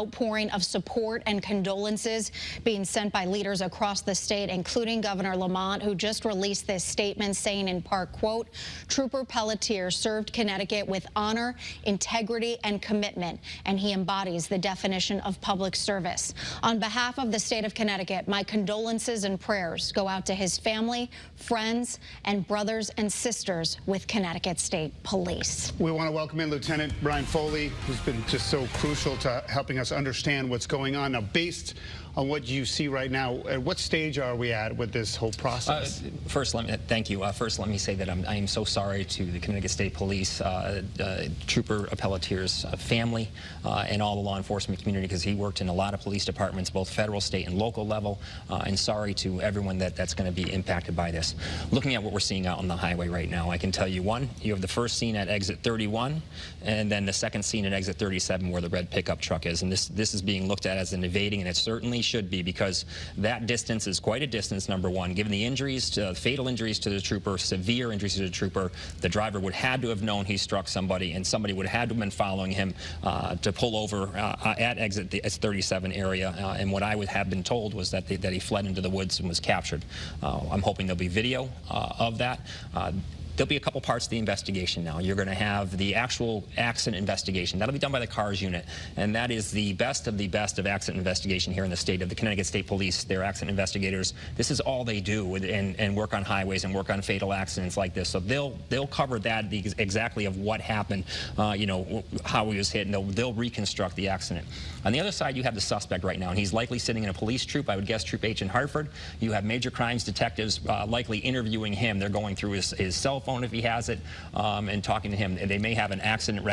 Outpouring of support and condolences being sent by leaders across the state, including Governor Lamont, who just released this statement saying in part, quote, Trooper Pelletier served Connecticut with honor, integrity, and commitment, and he embodies the definition of public service. On behalf of the state of Connecticut, my condolences and prayers go out to his family, friends, and brothers and sisters with Connecticut State Police. We want to welcome in Lieutenant Brian Foley, who's been just so crucial to helping us understand what's going on. Now, based on what you see right now, at what stage are we at with this whole process? First, thank you. First, let me say that I am so sorry to the Connecticut State Police, Trooper Pelletier's family, and all the law enforcement community, because he worked in a lot of police departments, both federal, state, and local level, and sorry to everyone that's going to be impacted by this. Looking at what we're seeing out on the highway right now, I can tell you, one, you have the first scene at exit 31, and then the second scene at exit 37 where the red pickup truck is, and this is being looked at as an evading, and it certainly should be, because that distance is quite a distance, number one. Given the injuries, fatal injuries to the trooper, severe injuries to the trooper, the driver would have to have known he struck somebody, and somebody would have had to have been following him to pull over at exit 37 area. And what I would have been told was that he fled into the woods and was captured. I'm hoping there'll be video of that. There'll be a couple parts of the investigation now. You're going to have the actual accident investigation. That'll be done by the CARS unit, and that is the best of accident investigation here in the state of the Connecticut State Police. They're accident investigators. This is all they do, and work on highways and work on fatal accidents like this. So they'll cover that exactly of what happened, you know, how he was hit, and they'll reconstruct the accident. On the other side, you have the suspect right now, and he's likely sitting in a police troop, I would guess Troop H in Hartford. You have major crimes detectives likely interviewing him. They're going through his cell phone if he has it, and talking to him. They may have an accident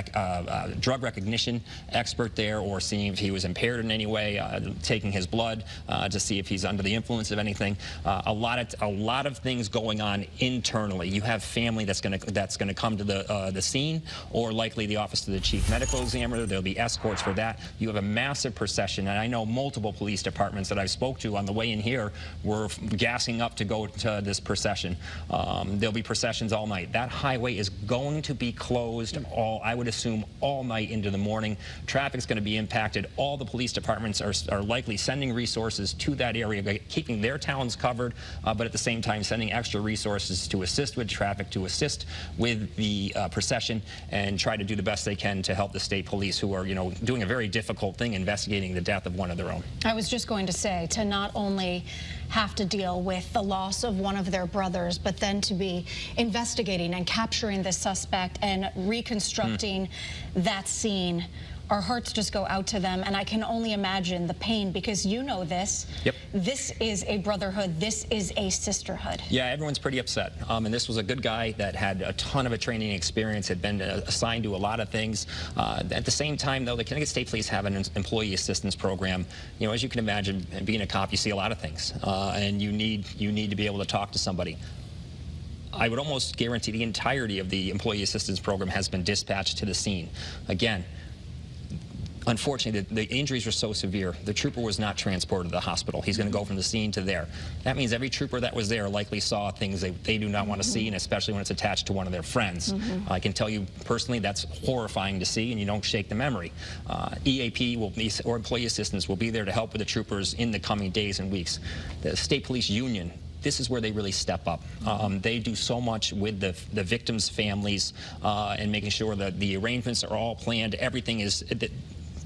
drug recognition expert there, or seeing if he was impaired in any way, taking his blood to see if he's under the influence of anything. A lot of things going on internally. You have family that's going to come to the scene, or likely the office of the chief medical examiner. There'll be escorts for that. You have a massive procession, and I know multiple police departments that I've spoke to on the way in here were gassing up to go to this procession. There'll be processions all night. That highway is going to be closed I would assume, all night into the morning. Traffic's going to be impacted. All the police departments are likely sending resources to that area, keeping their towns covered, but at the same time sending extra resources to assist with traffic, to assist with the procession, and try to do the best they can to help the state police, who are, you know, doing a very difficult thing, investigating the death of one of their own. I was just going to say, to not only have to deal with the loss of one of their brothers, but then to be investigating and capturing the suspect and reconstructing that scene. Our hearts just go out to them, and I can only imagine the pain, because you know this. Yep. This is a brotherhood. This is a sisterhood. Yeah, everyone's pretty upset. And this was a good guy that had a ton of a training experience, had been assigned to a lot of things. At the same time, though, the Connecticut State Police have an employee assistance program. You know, as you can imagine, being a cop, you see a lot of things, and you need to be able to talk to somebody. I would almost guarantee the entirety of the employee assistance program has been dispatched to the scene. Again, unfortunately, the injuries were so severe, the trooper was not transported to the hospital. He's going to go from the scene to there. That means every trooper that was there likely saw things they do not want to see, and especially when it's attached to one of their friends. I can tell you personally, that's horrifying to see, and you don't shake the memory. EAP or employee assistance will be there to help with the troopers in the coming days and weeks. The State Police Union, this is where they really step up. They do so much with the victims' families, and making sure that the arrangements are all planned. Everything is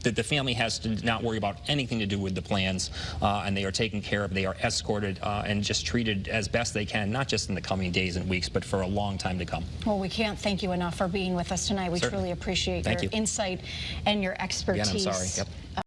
that the family has to not worry about anything to do with the plans, and they are taken care of. They are escorted and just treated as best they can, not just in the coming days and weeks, but for a long time to come. Well, we can't thank you enough for being with us tonight. We truly appreciate your insight and your expertise. Again, I'm sorry. Yep.